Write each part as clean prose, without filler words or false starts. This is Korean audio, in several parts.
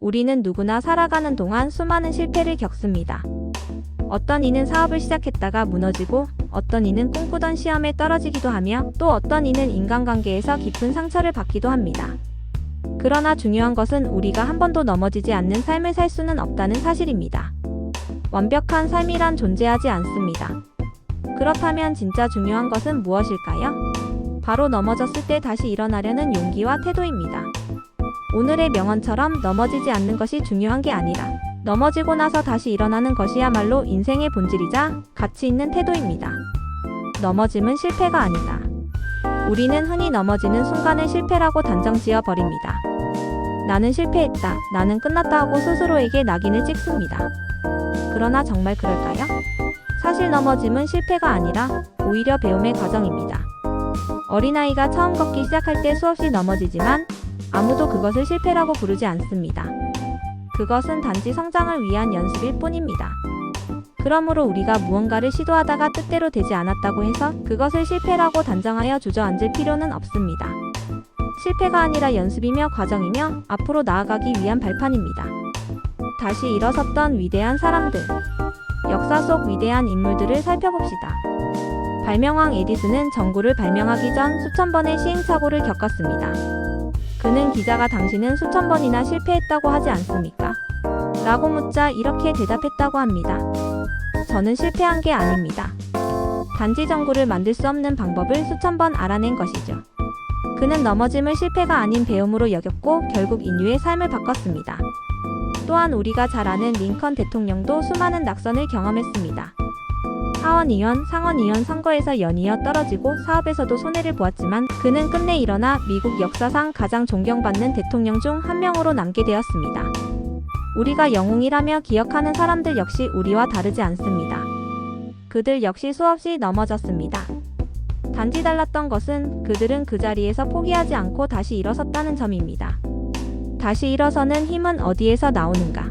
우리는 누구나 살아가는 동안 수많은 실패를 겪습니다. 어떤 이는 사업을 시작했다가 무너지고, 어떤 이는 꿈꾸던 시험에 떨어지기도 하며, 또 어떤 이는 인간관계에서 깊은 상처를 받기도 합니다. 그러나 중요한 것은 우리가 한 번도 넘어지지 않는 삶을 살 수는 없다는 사실입니다. 완벽한 삶이란 존재하지 않습니다. 그렇다면 진짜 중요한 것은 무엇일까요? 바로 넘어졌을 때 다시 일어나려는 용기와 태도입니다. 오늘의 명언처럼 넘어지지 않는 것이 중요한 게 아니라 넘어지고 나서 다시 일어나는 것이야말로 인생의 본질이자 가치 있는 태도입니다. 넘어짐은 실패가 아니다. 우리는 흔히 넘어지는 순간을 실패라고 단정 지어 버립니다. 나는 실패했다, 나는 끝났다 하고 스스로에게 낙인을 찍습니다. 그러나 정말 그럴까요? 사실 넘어짐은 실패가 아니라 오히려 배움의 과정입니다. 어린아이가 처음 걷기 시작할 때 수없이 넘어지지만 아무도 그것을 실패라고 부르지 않습니다. 그것은 단지 성장을 위한 연습일 뿐입니다. 그러므로 우리가 무언가를 시도하다가 뜻대로 되지 않았다고 해서 그것을 실패라고 단정하여 주저앉을 필요는 없습니다. 실패가 아니라 연습이며 과정이며 앞으로 나아가기 위한 발판입니다. 다시 일어섰던 위대한 사람들, 역사 속 위대한 인물들을 살펴봅시다. 발명왕 에디슨은 전구를 발명하기 전 수천 번의 시행착오를 겪었습니다. 그는 기자가 당신은 수천 번이나 실패했다고 하지 않습니까? 라고 묻자 이렇게 대답했다고 합니다. 저는 실패한 게 아닙니다. 단지 전구를 만들 수 없는 방법을 수천 번 알아낸 것이죠. 그는 넘어짐을 실패가 아닌 배움으로 여겼고 결국 인류의 삶을 바꿨습니다. 또한 우리가 잘 아는 링컨 대통령도 수많은 낙선을 경험했습니다. 하원의원, 상원의원 선거에서 연이어 떨어지고 사업에서도 손해를 보았지만 그는 끝내 일어나 미국 역사상 가장 존경받는 대통령 중 한 명으로 남게 되었습니다. 우리가 영웅이라며 기억하는 사람들 역시 우리와 다르지 않습니다. 그들 역시 수없이 넘어졌습니다. 단지 달랐던 것은 그들은 그 자리에서 포기하지 않고 다시 일어섰다는 점입니다. 다시 일어서는 힘은 어디에서 나오는가?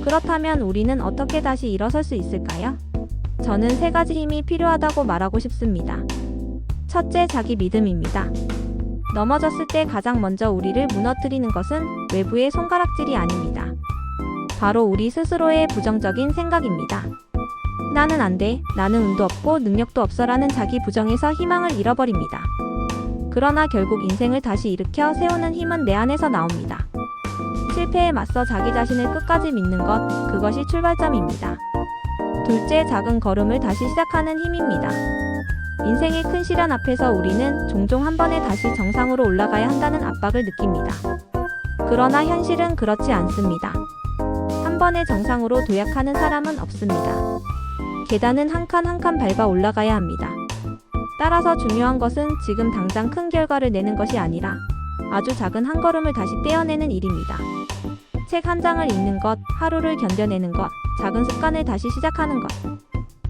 그렇다면 우리는 어떻게 다시 일어설 수 있을까요? 저는 세 가지 힘이 필요하다고 말하고 싶습니다. 첫째, 자기 믿음입니다. 넘어졌을 때 가장 먼저 우리를 무너뜨리는 것은 외부의 손가락질이 아닙니다. 바로 우리 스스로의 부정적인 생각입니다. 나는 안 돼, 나는 운도 없고 능력도 없어라는 자기 부정에서 희망을 잃어버립니다. 그러나 결국 인생을 다시 일으켜 세우는 힘은 내 안에서 나옵니다. 실패에 맞서 자기 자신을 끝까지 믿는 것, 그것이 출발점입니다. 둘째, 작은 걸음을 다시 시작하는 힘입니다. 인생의 큰 시련 앞에서 우리는 종종 한 번에 다시 정상으로 올라가야 한다는 압박을 느낍니다. 그러나 현실은 그렇지 않습니다. 한 번에 정상으로 도약하는 사람은 없습니다. 계단은 한 칸 한 칸 밟아 올라가야 합니다. 따라서 중요한 것은 지금 당장 큰 결과를 내는 것이 아니라 아주 작은 한 걸음을 다시 떼어내는 일입니다. 책 한 장을 읽는 것, 하루를 견뎌내는 것, 작은 습관을 다시 시작하는 것.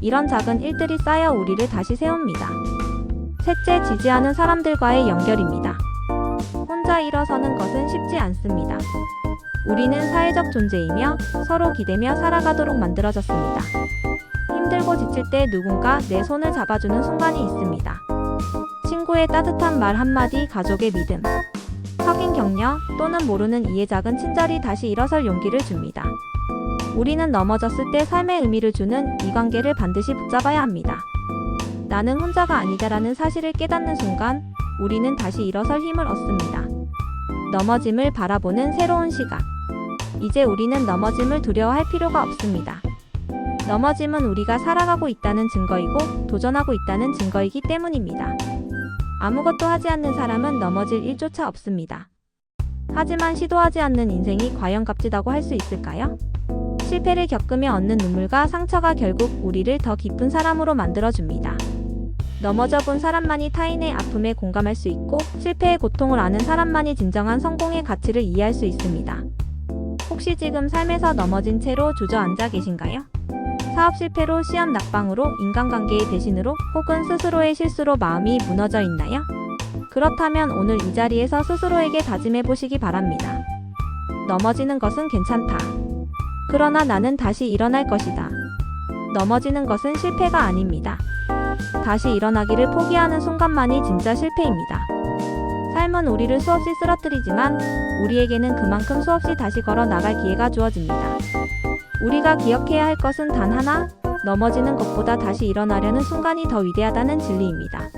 이런 작은 일들이 쌓여 우리를 다시 세웁니다. 셋째, 지지하는 사람들과의 연결입니다. 혼자 일어서는 것은 쉽지 않습니다. 우리는 사회적 존재이며 서로 기대며 살아가도록 만들어졌습니다. 힘들고 지칠 때 누군가 내 손을 잡아주는 순간이 있습니다. 친구의 따뜻한 말 한마디, 가족의 믿음, 확인 격려 또는 모르는 이의 작은 친절이 다시 일어설 용기를 줍니다. 우리는 넘어졌을 때 삶의 의미를 주는 이 관계를 반드시 붙잡아야 합니다. 나는 혼자가 아니다라는 사실을 깨닫는 순간 우리는 다시 일어설 힘을 얻습니다. 넘어짐을 바라보는 새로운 시각. 이제 우리는 넘어짐을 두려워할 필요가 없습니다. 넘어짐은 우리가 살아가고 있다는 증거이고 도전하고 있다는 증거이기 때문입니다. 아무것도 하지 않는 사람은 넘어질 일조차 없습니다. 하지만 시도하지 않는 인생이 과연 값지다고 할 수 있을까요? 실패를 겪으며 얻는 눈물과 상처가 결국 우리를 더 깊은 사람으로 만들어줍니다. 넘어져 본 사람만이 타인의 아픔에 공감할 수 있고 실패의 고통을 아는 사람만이 진정한 성공의 가치를 이해할 수 있습니다. 혹시 지금 삶에서 넘어진 채로 주저앉아 계신가요? 사업 실패로, 시험 낙방으로, 인간관계의 배신으로 혹은 스스로의 실수로 마음이 무너져 있나요? 그렇다면 오늘 이 자리에서 스스로에게 다짐해 보시기 바랍니다. 넘어지는 것은 괜찮다. 그러나 나는 다시 일어날 것이다. 넘어지는 것은 실패가 아닙니다. 다시 일어나기를 포기하는 순간만이 진짜 실패입니다. 삶은 우리를 수없이 쓰러뜨리지만 우리에게는 그만큼 수없이 다시 걸어 나갈 기회가 주어집니다. 우리가 기억해야 할 것은 단 하나, 넘어지는 것보다 다시 일어나려는 순간이 더 위대하다는 진리입니다.